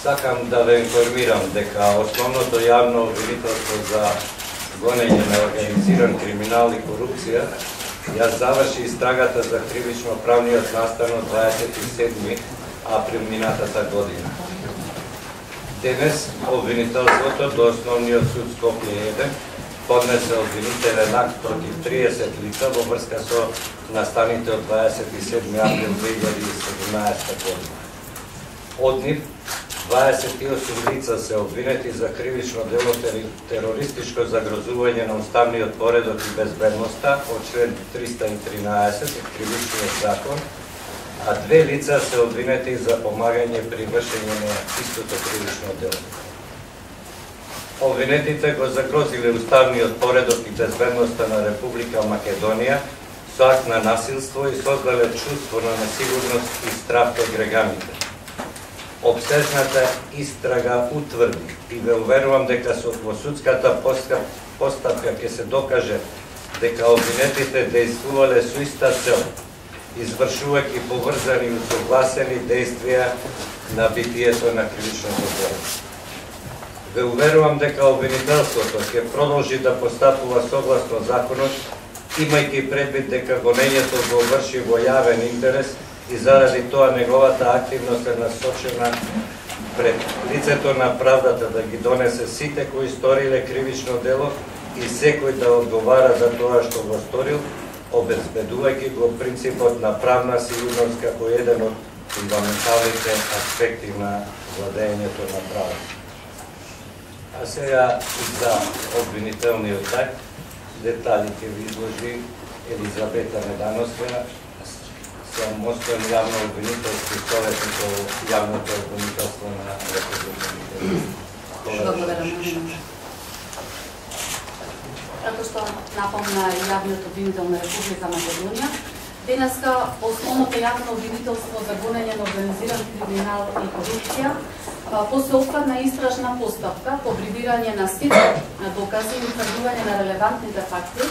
Сакам да ве информирам дека основното јавно обвинителство за гонење на организиран криминал и корупција ја заврши истрагата за кривично-правниот настан од 27 април минатата година. Денес обвинителството до Основниот суд Скопје 1 поднесе обвинителен акт против 30 лица во врска со настаните од 27 април 2017 година. Од нив 28 лица се обвинети за кривично дело терористичко загрозување на уставниот поредок и безбедноста од член 313 од Кривичниот закон, а 2 лица се обвинети за помагање при вршење на истото кривично дело. Обвинетите го загрозиле уставниот поредок и безбедноста на Република Македонија со акт на насилство и создале чувство на несигурност и страх кај граѓаните. Обсежната истрага утврди и ве уверувам дека во судската постапка ќе се докаже дека обвинетите действувале со иста цел, извршувајќи поврзани и усогласени действија на битието на кривичното дело. Ве уверувам дека обвинителството ќе продолжи да постапува согласно законот, имајќи предвид дека гонењето го врши во јавен интерес и заради тоа неговата активност е насочена пред лицето на правдата да ги донесе сите кои сториле кривично дело и секој да одговара за тоа што го сторил, обезбедувајќи го принципот на правна сигурност како еден од фундаменталните аспекти на владењето на право. А сега за обвинителниот акт, деталите ви изложи Елизабета Медановска, сам основен јавно обвинителски советник во јавното обвинителство на Република Македонија. Благодарам. Како што напомна јавното обвинител на Република Македонија, денеска основното јавно обвинителство за гонење на организиран криминал и корупција по сеопфатна истражна постапка по прибирање на сите докази и утврдување на релевантните факти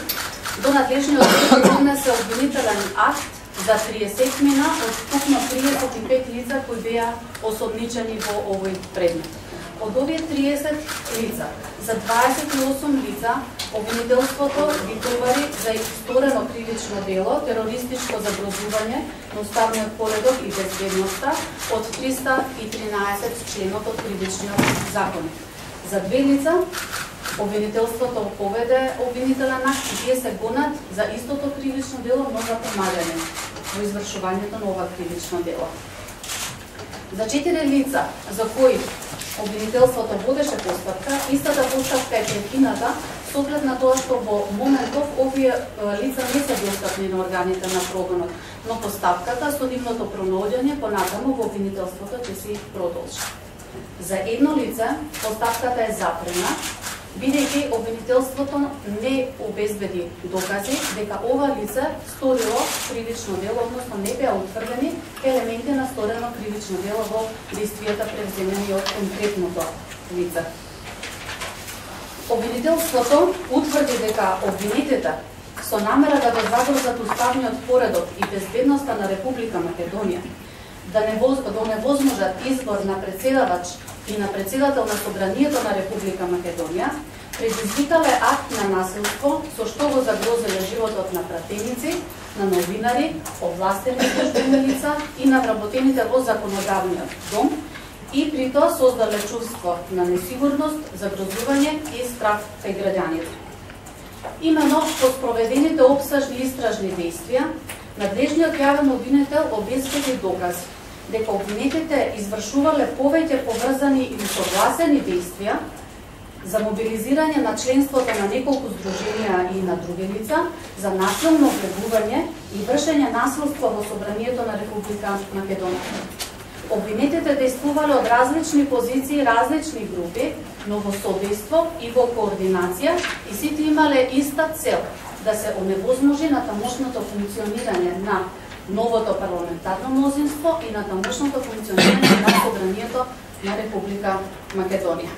до надлежниот суд поднесе обвинителен акт за 30 мина од вкупно 35 лица кои беа осомничени во овој предмет. Од овие 30 лица, за 28 лица, обвинителството ги товари за исторено кривично дело, терористичко загрозување на уставниот поредок и безбедноста од 313 членот од Кривичниот закон. За 2 лица, обвинителството поведе обвинителен акт и тие се гонат за истото кривично дело, но за помагање во извршувањето на ова кривично дело. За 4 лица за кои обвинителството водеше постапка, истата постапка е прекината со оглед на тоа што во моментов овие лица не се достапни на органите на прогонот, но постапката со нивното пронаоѓање понатаму во обвинителството ќе се продолжи. За едно лице постапката е запрена, бидејќи обвинителството не обезбеди докази дека ова лице сторило кривично дело, односно не беа утврдени елементи на сторено кривично дело во действијата превземени од конкретното лице. Обвинителството утврди дека обвинетите со намера да го загрозат уставниот поредок и безбедноста на Република Македонија, да невозможат избор на председавач и на председател на Собранието на Република Македонија, предизвикале акт на насилство со што го загрозиле животот на пратеници, на новинари, овластени службени лица и на вработените во законодавниот дом и при тоа создале чувство на несигурност, загрозување и страх кај граѓаните. Имено по спроведените опсажни истражни действија, надлежниот јавен обвинител обезбеди докази дека обвинетите извршувале повеќе поврзани или согласени действија за мобилизирање на членството на неколку здруженија и на други лица, за насилно влегување и вршење насилство во Собранието на Република Македонија. Обвинетите действувале од различни позиции, различни групи, но во содейство и во координација и сите имале иста цел да се оневозможи натамошното функционирање на новото парламентарно мнозинство и на тамошното функционирање на Собранието на Република Македонија.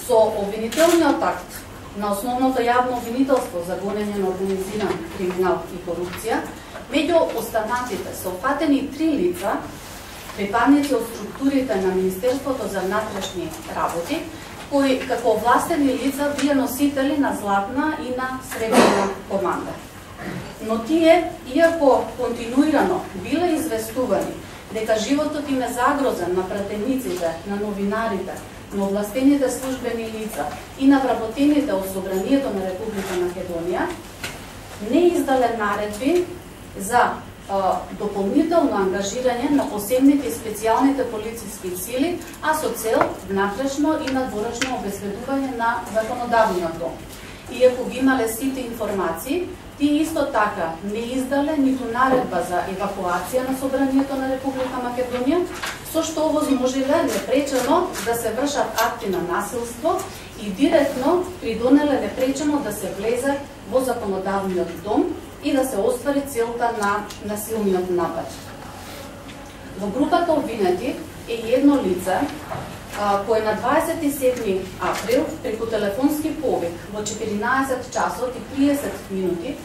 Со обвинителниот акт на основното јавно обвинителство за гонење на организиран криминал и корупција, меѓу останатите се опфатени 3 лица, припадници од структурите на Министерството за внатрешни работи, кои како властени лица биле носители на златна и на сребрена команда. Но тие, иако континуирано биле известувани дека животот им е загрозен на пратениците, на новинарите, на овластените службени лица и на вработените од Собранието на Република Македонија, не издале наредби за дополнително ангажирање на посебните и специјалните полициски сили, а со цел внатрешно и надворешно обезбедување на законодавниот дом. Иако ги имале сите информации, тие исто така не издале ниту наредба за евакуација на Собранието на Република Македонија, со што овозможиле непречено да се вршат акти на насилство и директно придонеле непречено да се влезе во законодавниот дом и да се оствари целта на насилниот напад. Во групата обвинети е едно лице кој на 27 април преку телефонски повик во 14 часот и 30 минути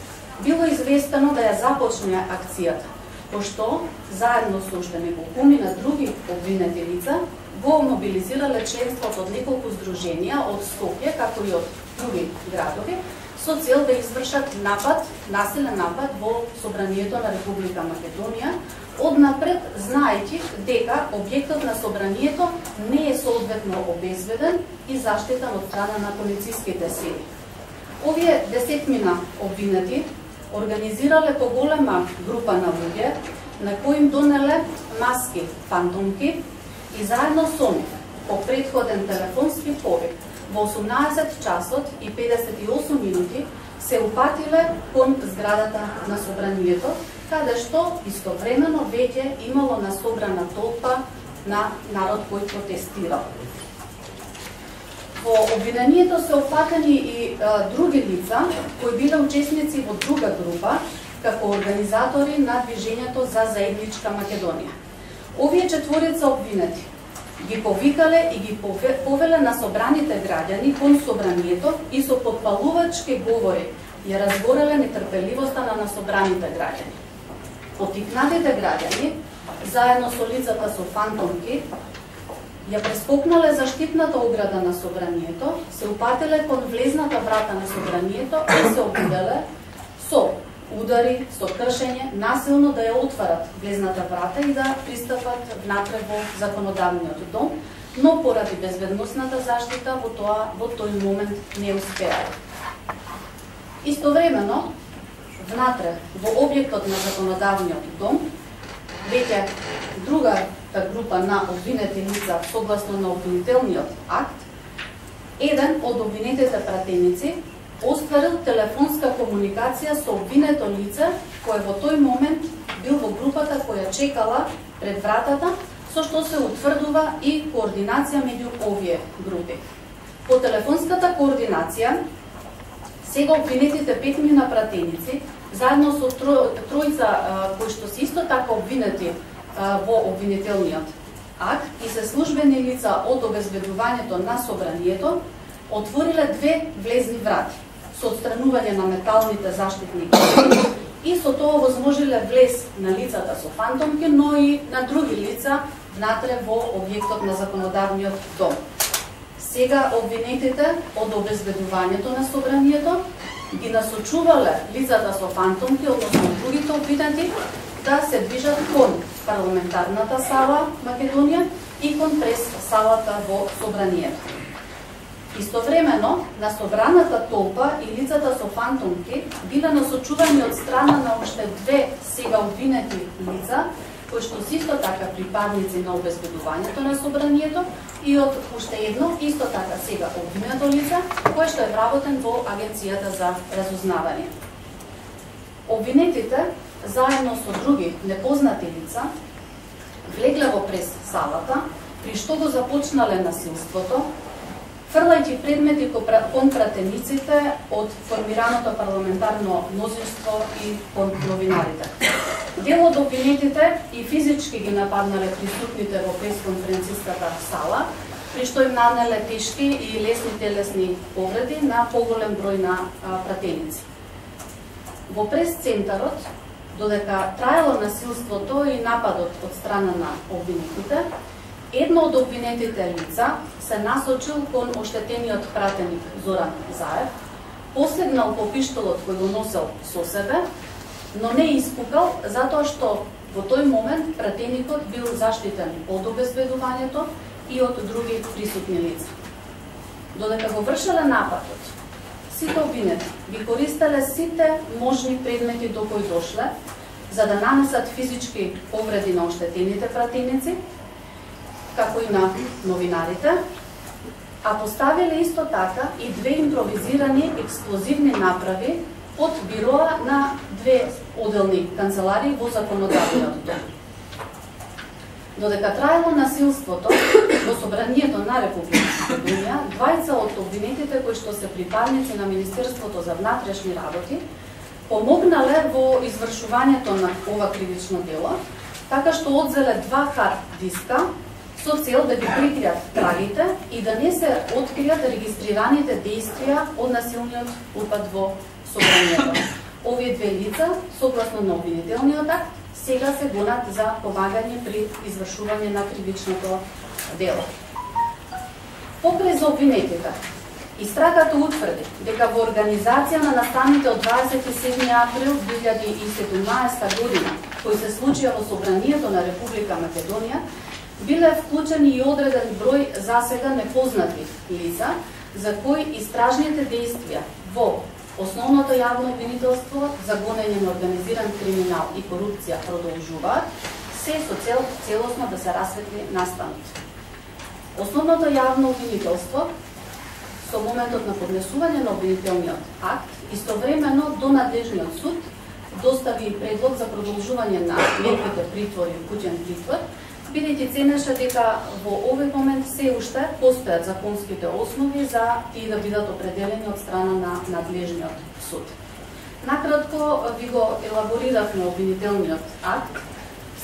било известено да ја започне акцијата, пошто заедно со уште неколкуми на други обвинети лица го мобилизирале членството од неколку здруженија од Скопје, како и од други градови, со цел да извршат напад, насилен напад во Собранието на Република Македонија, однапред знаејќи дека објектот на Собранието не е соодветно обезбеден и заштитен од страна на полициските сили. Овие десетмина обвинети организирале поголема група на луѓе, на кои им донеле маски фантомки и заедно со нив по претходен телефонски повик во 18 часот и 58 минути се упатиле кон зградата на Собранието, каде што истовремено веќе имало насобрана толпа на народ кој протестирал. Во обвинението се опфатени и други лица кои биле учесници во друга група како организатори на движењето за заедничка Македонија. Овие четворица обвинети ги повикале и ги повеле на собраните граѓани кон Собранието и со подпалувачки говори ја разгореле нетрпеливоста на собраните граѓани. Потикнатите граѓани, заедно со лицата со фантомки, ја прескокнале заштитната ограда на Собранието, се упателе кон влезната врата на Собранието и се обиделе со удари, со кршење, насилно да ја отварат влезната врата и да пристапат внатре во законодавниот дом, но поради безбедносната заштита во тој момент не успеале. Истовремено, внатре во објектот на законодавниот дом, веќе другата група на обвинети лица согласно на обвинителниот акт, еден од обвинетите пратеници остварил телефонска комуникација со обвинето лице кое во тој момент бил во групата која чекала пред вратата, со што се утврдува и координација меѓу овие групи. По телефонската координација, сега обвинетите петмина пратеници, заедно со тројца кои што се исто така обвинети во обвинителниот акт и се службени лица од обезбедувањето на Собранието, отвориле 2 влезни врати со отстранување на металните заштитни килими и со тоа возможиле влез на лицата со фантомки, но и на други лица внатре во објектот на законодавниот дом. Сега обвинетите од обезбедувањето на Собранието ги насочувале лицата со фантомки, односно другите обвинети, да се движат кон парламентарната сала Македонија и кон прес-салата во Собранието. Истовремено, на собраната толпа и лицата со фантомки биле насочувани од страна на уште 2 сега обвинети лица, кои што се исто така припадници на обезбедувањето на Собранието и од уште едно исто така сега обвинето лице, кое што е вработен во Агенцијата за разузнавање. Обвинетите, заедно со други непознати лица, влегле во прес-салата, при што го започнале насилството, фрлајќи предмети кон пратениците од формираното парламентарно мнозинство и кон новинарите. Дел од обвинетите и физички ги нападнале присутните во пресконференциската сала, при што им нанеле тешки и лесни телесни повреди на поголем број на пратеници. Во прес-центарот, додека траело насилството и нападот од страна на обвинетите, едно од обвинетите лица се насочил кон оштетениот пратеник Зоран Заев, посегнал по пиштолот кој го носел со себе, но не испукал затоа што во тој момент пратеникот бил заштитен од обезбедувањето и од други присутни лица. Додека го вршеле нападот, сите обвинети ги користеле сите можни предмети до кои дошле, за да нанесат физички повреди на оштетените пратеници, како и на новинарите, а поставиле исто така и две импровизирани експлозивни направи од бироа на две оделни канцеларии во законодавниот дом. Додека траело насилството во собранието на Република Македонија, двајца од обвинетите кои што се припадници на Министерството за внатрешни работи помогнале во извршувањето на ова кривично дело, така што одзеле 2 хард диска со цел да ги прикријат трагите и да не се откријат регистрираните действија од насилниот упад во собранието. Овие две лица, согласно на обвинителниот акт, сега се гонат за помагање при извршување на кривичното дело. Покрај за обвинетите, истрагата утврди дека во организација на настаните од 27 април 2017 година, кои се случија во собранието на Република Македонија, биле вклучени и одреден број засега непознати лица, за кои истражните действија во основното јавно обвинителство за гонење на организиран криминал и корупција продолжуваат, се со цел целосно да се расветли настанот. Основното јавно обвинителство со моментот на поднесување на обвинителниот акт истовремено до надлежниот суд достави предлог за продолжување на мерките притвор и куќен притвор, бидејќи ценеше дека во овој момент се уште постојат законските основи за тие да бидат определени од страна на надлежниот суд. Накратко ви го елабориравме обвинителниот акт.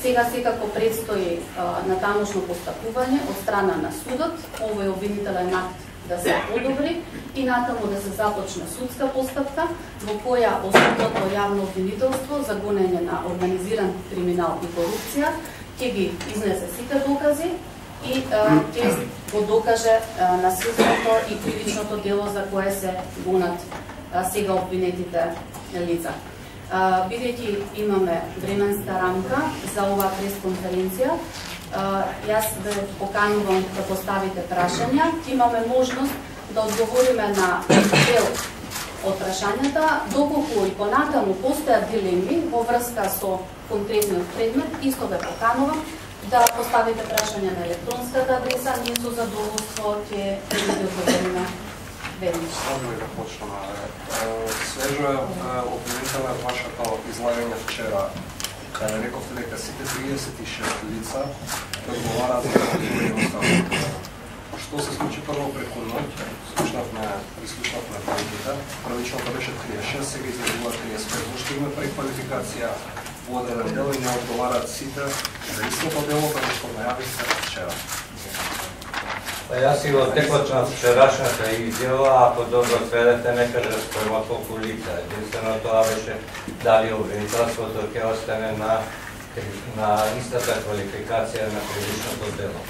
Сега секако предстои натамошно постапување од страна на судот, овој обвинителен акт да се одобри и натаму да се започне судска постапка во која основното јавно обвинителство за гонење на организиран криминал и корупција ќе ги изнесе сите докази и ќе го докаже насилството и кривичното дело за кое се гонат сега обвинетите лица. Бидејќи имаме временска рамка за оваа пресконференција, јас ве поканувам да поставите прашања. Имаме можност да одговориме на дел од прашањата, доколку и понатаму постојат дилеми во врска со конкретниот предмет, исто ве поканувам да поставите прашања на електронската адреса, ние со задоволство ќе ги одговориме веднаш. Само да почнеме. Свежо е обвинително вашето излагање вчера, каде рековте дека сите 36 лица одговараат за престъплението. Што се случи прво преку ноќ, прислушнавме политика, првичното беше 36, сега излегува 35. Што има преквалификација во одреден дел и не одговараат сите за истото дело, како што најавивте вчера. Јас и во текот на вчерашната изјава, ако добро сведете, не кажа спрема колку лица. Единствено тоа беше дали обвинителството ќе остане на истата квалификација на кривичното дело.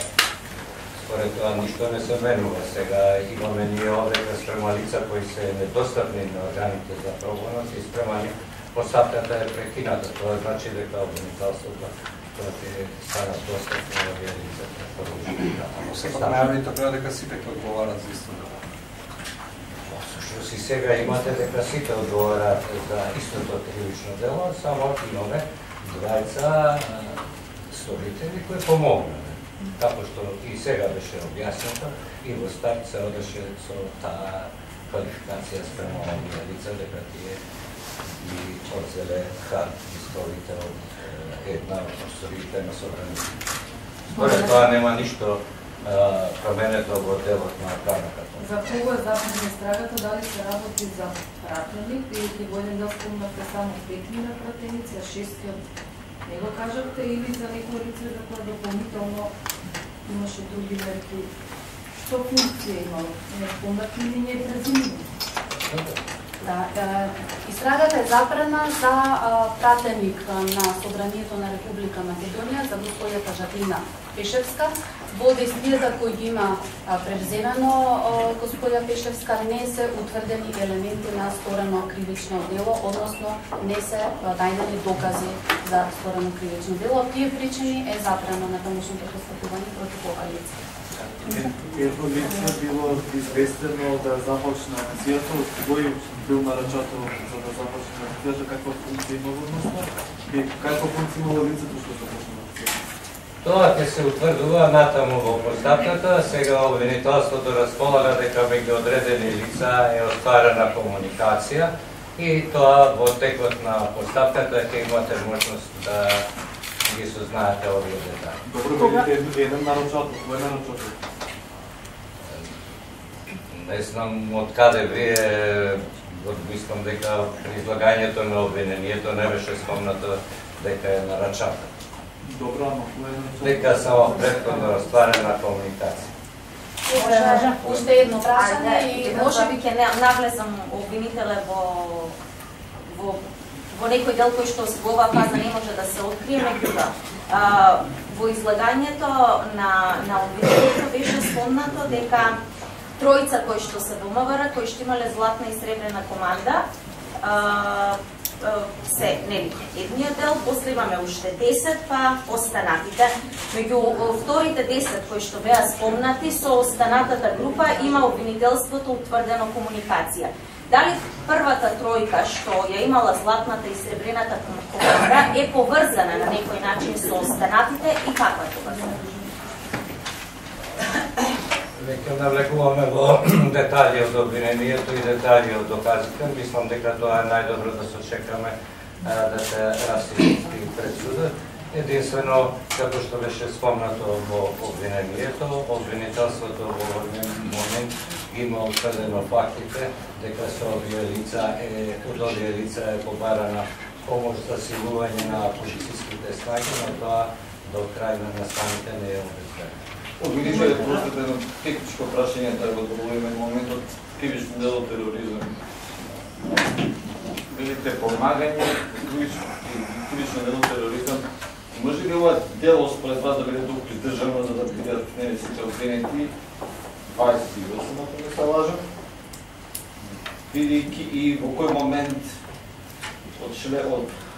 Според тоа ништо не се менува. Сега имаме ние овде спрема лица кои се недостапни на органите за прогонот и спрема постапката е прекината. Тоа значи дека обвинителството ќе стана достапно на овие лица. Но сепак најавите беа дека сите ќе одговараат за исто дело. Всушност и сега имате дека сите одговараат за истото кривично дело, само имаме двајца служители кои помогнале. Како што и сега беше објаснето, и во старт се одеше со таа квалификација спрема овие лица, дека тие ги одзеле хард дисковите од една од просториите на собранието. Според тоа нема ништо променето во делот на карнаката. За кого е западна истрагата, дали се работи за пратеник, бидејќи во еден дел спомнавте само 5000 пратеници, а 600 не го кажавте, или за некој лице за кој дополнително имаше други мерки Што функција имало? Помнати ли не презимено? Да, истрагата е запрена за пратеник на Собранието на Република Македонија за господјата Жаклина Пешевска. Во действијата кои ги има превземено господја Пешевска не се утврдени елементи на сторено кривично дело, односно не се дајдени докази за сторено кривично дело. Тие причини е запрено на тамошното постапување против ова лице. Ето лице било известено да започне акцијата, од кој бил нарачател за да започне акцијата, каква функција има односно и каква функција имало лицето што започне акцијата? Тоа ќе се утврдува натаму во постапката. Сега обвинителството располага дека меѓу одредени лица е остварена комуникација и тоа во текот на постапката ќе имате можност да ги сознаете овие детали. Добро, еден нарачател, кој е нарачател? Не знам од каде вие, мислам дека при излагањето на обвинението не беше спомнато дека е нарачател. Добро, ама кој е нарачател? Дека само претходно остварена комуникација. Уште едно прашање и можеби ќе навлезам обвинителе во некој дел кој што во оваа фаза не може да се открие, меѓутоа во излагањето на обвинителето беше спомнато дека тројца кои што се во МВР, кои што имале златна и сребрена команда, се едниот дел, после имаме уште 10, па останатите. Меѓу вторите 10 кои што беа спомнати, со останатата група има обвинителството утврдено комуникација. Дали првата тројка што ја имала златната и сребрената команда е поврзана на некој начин со останатите и каква е поврзана? Веќе навлегуваме во детали од обвинението и детали од доказите. Мислам дека тоа е најдобро да се чекаме да се расисти пред судот. Единствено, како што беше спомнато во обвинението, обвинителството во овој момент има утврдено фактите дека со овие лица е побарана помош за силување на полициските снаги, но тоа до крај на настаните не е обезбедено. Обвинителе, простите едно техничко прашање да го одговориме во моментот кривично дело тероризам. Велите помагање, кривично дело тероризам. Може ли ова дело според вас да биде толку издржано за да бидат сите обвинети 28, ако не се лажам? Бидејќи и во кој момент од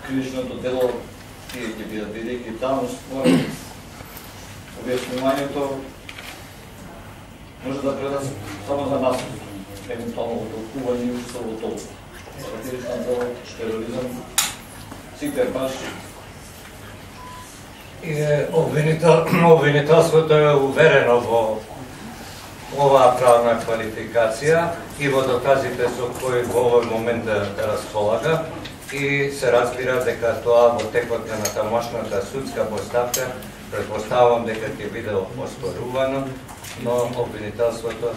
кривичното дело тие ќе бидат, бидејќи таму според објаснувањето може да предат само за нас, евентуално толкување и уште во толку. Кривично дело, тероризам, сите баш. Обвинителството е уверено во оваа правна квалификација и во доказите со кои во овој момент располага и се разбира дека тоа во текот на тамошната судска постапка предпоставам дека ќе биде оспорувано, но обвинителството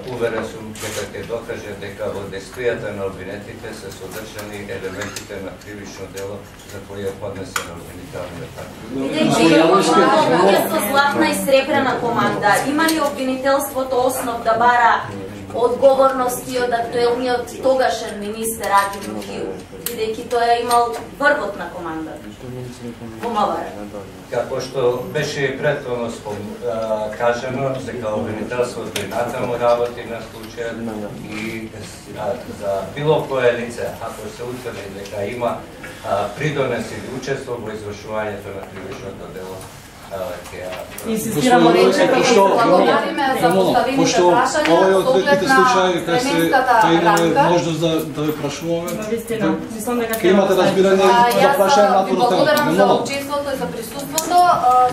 уверен сум дека ќе докаже дека во действијата на обвинетите се содржани елементите на кривично дело за кои е поднесено обвинителниот акт. Бидејќи со златна и сребрена команда, има ли обвинителството основ да бара одговорности од актуелниот тогашен министер Аги Мухил, бидејќи тој е имал врвот на команда во МВР? Како што беше и претходно кажено, дека обвинителството и натаму работи на случајот и за било кое лице, ако се утврди дека има придонес или учество во извршувањето на кривичното дело, Инсистирamo рече како благодариме за поставените прашања со оглед на временската рамка. Можност да ве прашуваме. Вистина, мислам дека ќе имате разбирање за прашање на тоа. Благодарам за учеството и за присуството.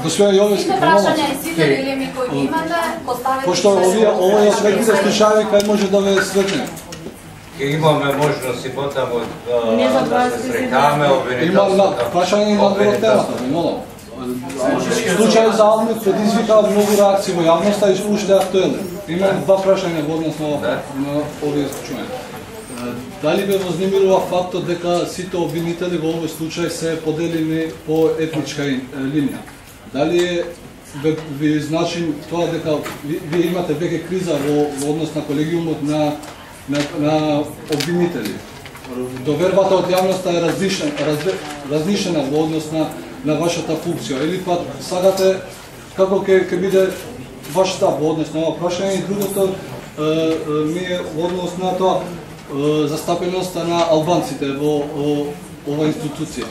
Господин Јовевски, сите прашања и сите дилеми кои ги имате, поставете. Пошто овие светлите случаи кај може да ве светне. Имаме можност и потаму да се срекаме обвинителството. Има прашање и на темата, молам. Случај за Алмет предизвика многу реакции во јавноста и уште актуелни. Има два прашања во однос на овие случаи. Дали ве вознемирува фактот дека сите обвинители во овој случај се поделени по етничка линија? Дали е ви значи тоа дека вие имате веќе криза во однос на колегиумот на обвинители. Довербата од јавноста е разнишена во однос на вашата функција. Или пак сагате како ќе биде ваш став во однос на ова прашање и другото ми е во однос на тоа застапеноста на албанците во ова институција.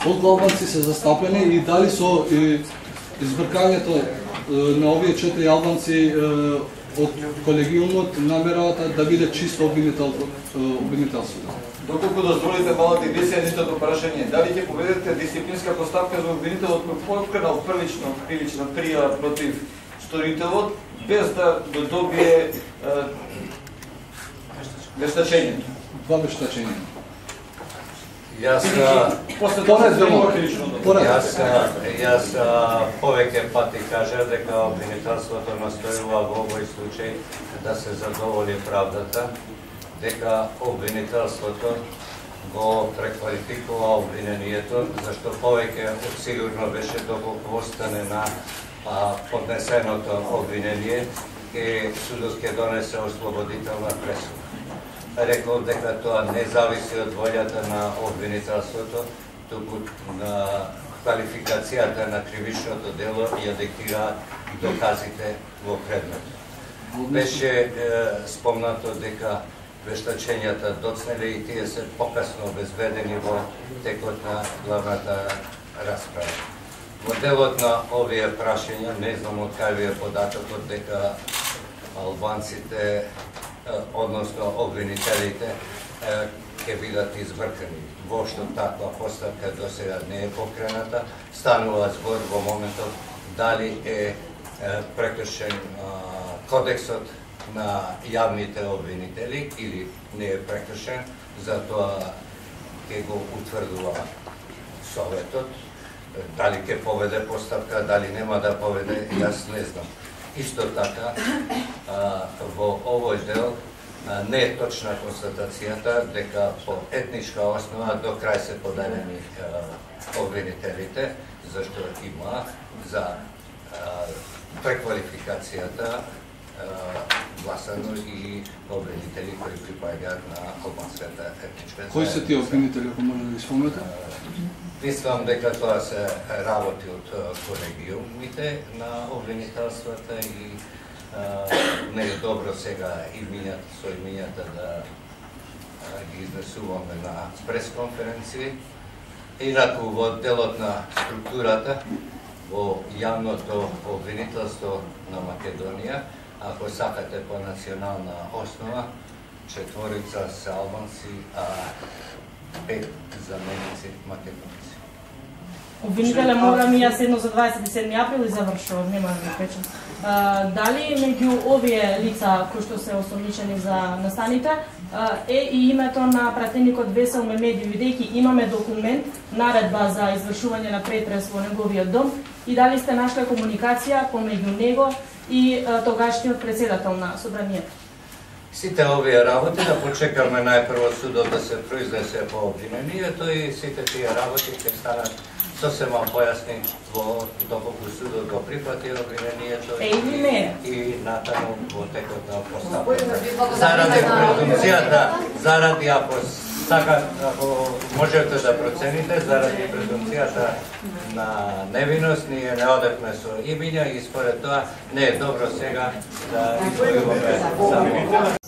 Колку албанци се застапени и дали со избркањето на овие 4 албанци од колегиумот намеравате да биде чисто обвинителството? Доколку дозволите мала дигресија нистото прашање, дали ќе поведете дисциплинска поставка за обвинителот кој покренал првична пријава против сторителот без да добие вештачењето? Два вештачења. Јас повеќе пати кажа дека обвинителството настојува во овој случај да се задоволи правдата, дека обвинителството го преквалификува обвинението, зашто повеќе сигурно беше доколку остане на поднесеното обвинение, судот ќе донесе ослободителна пресуда. Рекол дека тоа не зависи од волјата на обвинителството, туку на квалификацијата на кривичното дело ја диктираат доказите во предметот. Беше спомнато дека вештачењата доцнеле и тие се покасно обезбедени во текот на главната расправа. Во делот на овие прашања, не знам од кај ви е податокот дека албанците, односно обвинителите, ќе бидат избркани. Воопшто таква поставка до сега не е покрената. Станува збор во моментот дали е прекршен кодексот на јавните обвинители или не е прекршен, затоа ќе го утврдува Советот. Дали ќе поведе поставка, дали нема да поведе, јас не знам. Исто така, во овој дел не е точна констатацијата дека по етничка основа до крај се поделени обвинителите, зашто има за преквалификацијата гласано и обвинители кои припаѓаат на албанската етничка заедница. Кои се тие обвинители, ако може да ги спомнете? Мислам дека тоа се работи од колегиумите на обвинителствата и не е добро сега со имињата да ги изнесуваме на пресконференции. Инаку во делот на структурата, во јавното обвинителство на Македонија, ако сакате по национална основа, 4 се албанци, а 5 заменици македонци. Обвинителя морам и јас едно за 27 април и завршувам, нема да печам. Дали меѓу овие лица кои што се осомничени за настаните е и името на пратеникот Весел Мемеди, бидејќи имаме документ, наредба за извршување на претрес во неговиот дом, и дали сте нашли комуникација помеѓу него и тогашниот председател на собранието? Сите овие работи да почекаме најпрво судот да се произнесе по обвинението и сите тие работи ќе станат сосема појасни во доколку судот го прифати обвинението и натаму во текот на постапката. Заради презумцијата, заради ако можете да процените, заради презумцијата на невиност, ние не одевме со имиња и според тоа не е добро сега да изборуваме за